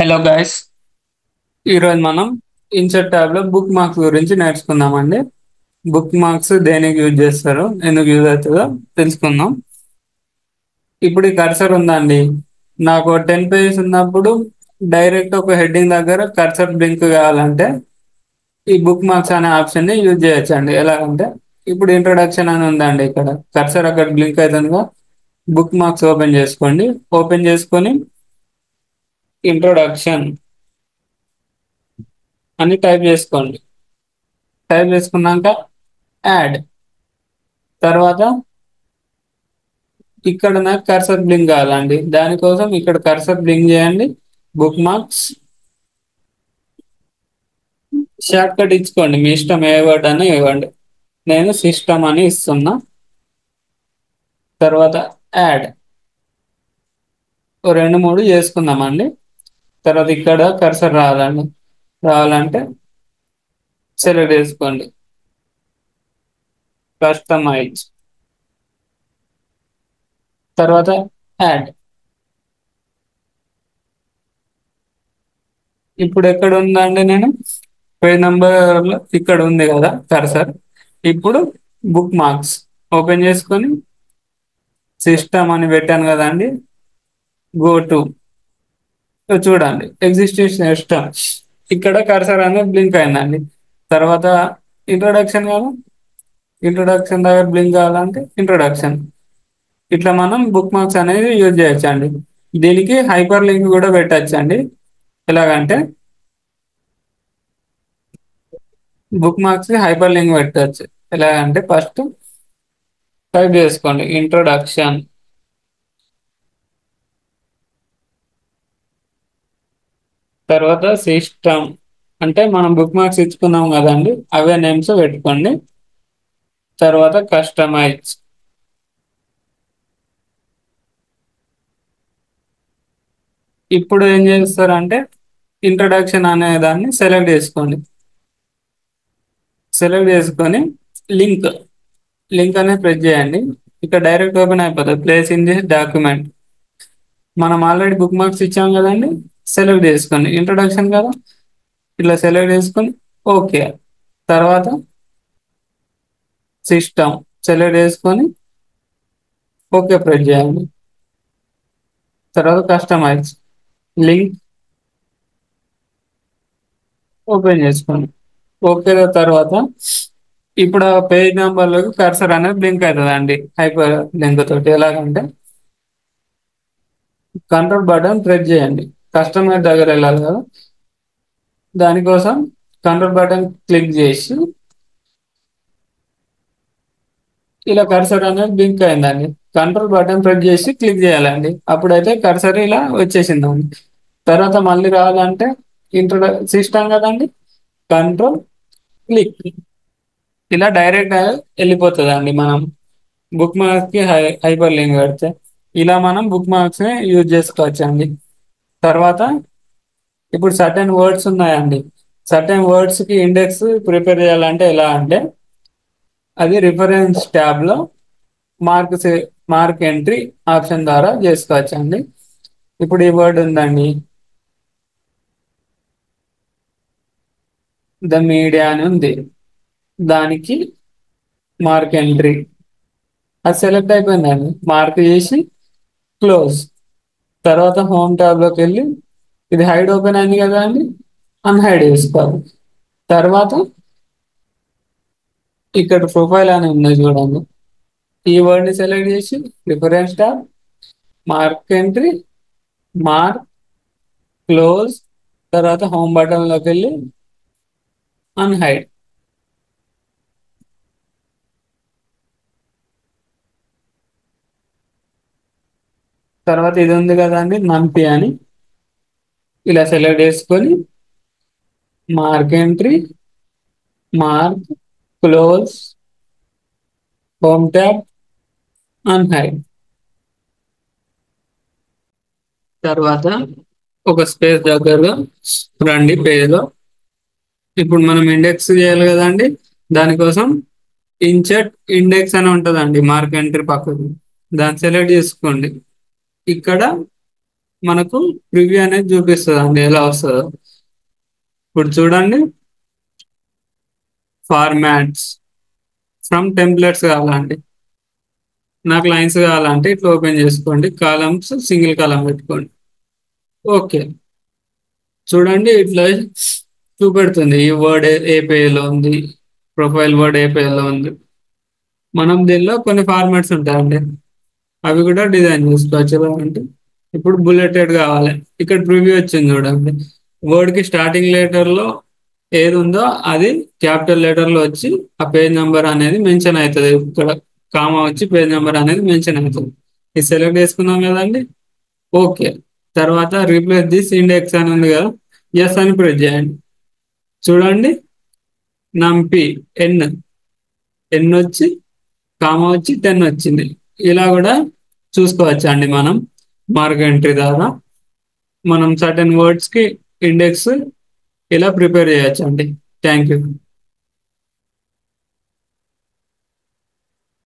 Hello guys, ఈరోజు మనం insert tab లో బుక్ మార్క్స్ గురించి నేర్చుకుందామండి. బుక్ మార్క్స్ దేనికి యూజ్ చేస్తారు, ఎందుకు యూజ్ అవుతుందో తెలుసుకుందాం. ఇప్పుడు ఈ కర్సర్ ఉందండి, నాకు 10 పేజెస్ ఉన్నప్పుడు డైరెక్ట్ ఒక హెడ్డింగ్ దగ్గర కర్సర్ బ్లింక్ కావాలంటే ఈ బుక్ మార్క్స్ అనే ఆప్షన్ ని యూజ్ చేయొచ్చు అండి. ఎలాగంటే ఇప్పుడు ఇంట్రొడక్షన్ అని ఉందండి, ఇక్కడ కర్సర్ అక్కడ బ్లింక్ అవుతుందిగా. బుక్ మార్క్స్ ఓపెన్ చేసుకోండి. ఓపెన్ చేసుకొని ఇంట్రొడక్షన్ అని టైప్ చేసుకోండి. టైప్ చేసుకున్నాక యాడ్, తర్వాత ఇక్కడ నాకు కర్సర్ బ్లింక్ కావాలండి. దానికోసం ఇక్కడ కర్సర్ బ్లింక్ చేయండి. బుక్ మార్క్స్ షార్ట్ కట్ ఇచ్చుకోండి, మీ ఇష్టం ఏ వర్డ్ అని ఇవ్వండి. నేను సిస్టమ్ అని ఇస్తున్నా. తర్వాత యాడ్ ఓ రెండు మూడు చేసుకుందామండి. తర్వాత ఇక్కడ కర్సర్ రావాలంటే సెలెక్ట్ చేసుకోండి, కస్టమైజ్, తర్వాత యాడ్. ఇప్పుడు ఎక్కడ ఉందండి, నేను పేజ్ నంబర్ ఇక్కడ ఉంది కదా కర్సర్. ఇప్పుడు బుక్ మార్క్స్ ఓపెన్ చేసుకొని సిస్టమ్ అని పెట్టాను కదండి, గో టు చూడండి ఎగ్జిస్టింగ్ సిస్టమ్. ఇక్కడ కర్సర్ అనేది బ్లింక్ అయిందండి. తర్వాత ఇంట్రొడక్షన్ కాదు, ఇంట్రొడక్షన్ దగ్గర బ్లింక్ కావాలంటే ఇంట్రొడక్షన్. ఇట్లా మనం బుక్ మార్క్స్ అనేది యూజ్ చేయొచ్చండి. దీనికి హైపర్ లింక్ కూడా పెట్టచ్చండి. ఎలాగంటే బుక్ మార్క్స్ కి హైపర్ లింక్ పెట్టచ్చు. ఎలాగంటే ఫస్ట్ టైప్ చేసుకోండి ఇంట్రొడక్షన్, తర్వాత సిస్టమ్, అంటే మనం బుక్ మార్క్స్ ఇచ్చుకున్నాం కదండి, అవే నేమ్స్ పెట్టుకోండి. తర్వాత కస్టమైజ్, ఇప్పుడు ఏం చేస్తారంటే ఇంట్రొడక్షన్ అనే దాన్ని సెలెక్ట్ చేసుకోండి. సెలెక్ట్ చేసుకొని లింక్ లింక్ అనేది ప్రెస్ చేయండి. ఇక్కడ డైరెక్ట్ ఓపెన్ అయిపోతుంది. ప్లేస్ ఇన్ దిస్ డాక్యుమెంట్, మనం ఆల్రెడీ బుక్ మార్క్స్ ఇచ్చాం కదండి. సెలెక్ట్ చేసుకోండి, ఇంట్రొడక్షన్ కదా, ఇట్లా సెలెక్ట్ చేసుకొని ఓకే. తర్వాత సిస్టమ్ సెలెక్ట్ చేసుకొని ఓకే ప్రెస్ చేయండి. తర్వాత కస్టమైజ్, లింక్ ఓపెన్ చేసుకోండి. ఓకే తర్వాత ఇప్పుడు ఆ పేజ్ నెంబర్లోకి కర్సర్ అనేది బ్లింక్ అవుతుంది అండి, హైపర్ లింక్ తోటి. ఎలాగంటే కంట్రోల్ బటన్ ప్రెస్ చేయండి, కస్టమర్ దగ్గర వెళ్ళాలి కదా. దానికోసం కంట్రోల్ బటన్ క్లిక్ చేసి ఇలా కర్సర్ అనేది బ్లింక్ అయిందండి. కంట్రోల్ బటన్ ప్రెస్ చేసి క్లిక్ చేయాలండి, అప్పుడైతే కర్సర్ ఇలా వచ్చేసిందండి. తర్వాత మళ్ళీ రావాలంటే సిస్టమ్ కదండి, కంట్రోల్ క్లిక్, ఇలా డైరెక్ట్ వెళ్ళిపోతుంది అండి. మనం బుక్ మార్క్స్ కి హైపర్ లింక్ పెడితే ఇలా మనం బుక్ మార్క్స్ ని యూజ్ చేసుకోవచ్చు అండి. తర్వాత ఇప్పుడు సర్టెన్ వర్డ్స్ ఉన్నాయండి. సర్టెన్ వర్డ్స్ కి ఇండెక్స్ ప్రిపేర్ చేయాలంటే ఎలా అంటే అది రిఫరెన్స్ ట్యాబ్ లో మార్క్ మార్క్ ఎంట్రీ ఆప్షన్ ద్వారా చేసుకోవచ్చు అండి. ఇప్పుడు ఈ వర్డ్ ఉందండి, ద మీడియా అని ఉంది, దానికి మార్క్ ఎంట్రీ అది సెలెక్ట్ అయిపోయిందండి. మార్క్ చేసి క్లోజ్. తర్వాత హోమ్ ట్యాబ్ లోకి వెళ్ళి ఇది హైడ్ ఓపెన్ అయింది కదా అండి, అన్హైడ్ చేసుకోవాలి. తర్వాత ఇక్కడ ప్రొఫైల్ అని ఉంది చూడండి, ఈ వర్డ్ ని సెలెక్ట్ చేసి reference tab, mark entry, mark, close, తర్వాత హోమ్ బటన్ లోకి వెళ్ళి అన్హైడ్. తర్వాత ఇది ఉంది కదా అండి నంపి అని, ఇలా సెలెక్ట్ చేసుకొని mark entry, mark, close, home tab, unhide. తర్వాత ఒక స్పేస్ దగ్గరగా రండి పేజ్ లో. ఇప్పుడు మనం ఇండెక్స్ చేయాలి కదండి, దానికోసం ఇన్సర్ట్ ఇండెక్స్ అని ఉంటుందండి మార్క్ ఎంట్రీ పక్కకు, దాన్ని సెలెక్ట్ చేసుకోండి. ఇక్కడ మనకు ప్రివ్యూ అనేది చూపిస్తుంది అండి ఎలా వస్తుందో. ఇప్పుడు చూడండి, ఫార్మాట్స్ ఫ్రమ్ టెంప్లెట్స్ కావాలండి. నాకు లైన్స్ కావాలంటే ఇట్లా ఓపెన్ చేసుకోండి, కాలమ్స్ సింగిల్ కాలం పెట్టుకోండి. ఓకే, చూడండి ఇట్లా చూపెడుతుంది ఈ వర్డ్ ఏ పేజీలో ఉంది, ప్రొఫైల్ వర్డ్ ఏ పేజీలో ఉంది. మనం దీనిలో కొన్ని ఫార్మాట్స్ ఉంటాయండి, అవి కూడా డిజైన్ చేసుకోవచ్చు. ఎలా అంటే ఇప్పుడు బుల్లెటెడ్ కావాలి, ఇక్కడ ప్రివ్యూ వచ్చింది చూడండి. వర్డ్ కి స్టార్టింగ్ లెటర్ లో ఏది ఉందో అది క్యాపిటల్ లెటర్ లో వచ్చి ఆ పేజ్ నెంబర్ అనేది మెన్షన్ అవుతుంది. ఇక్కడ కామా వచ్చి పేజ్ నెంబర్ అనేది మెన్షన్ అవుతుంది. ఇది సెలెక్ట్ చేసుకున్నాం కదండి. ఓకే, తర్వాత రీప్లేస్ దిస్ ఇండెక్స్ అని ఉంది కదా, ఎస్ అని ప్రెస్ చేయండి. చూడండి, నంపి ఎన్ ఎన్ వచ్చి కామా వచ్చి 10 వచ్చింది. ఇలా కూడా చూసుకోవచ్చు అండి మనం మార్క్ ఎంట్రీ ద్వారా. మనం సర్టెన్ వర్డ్స్ కి ఇండెక్స్ ఇలా ప్రిపేర్ చేయొచ్చు అండి. Thank you.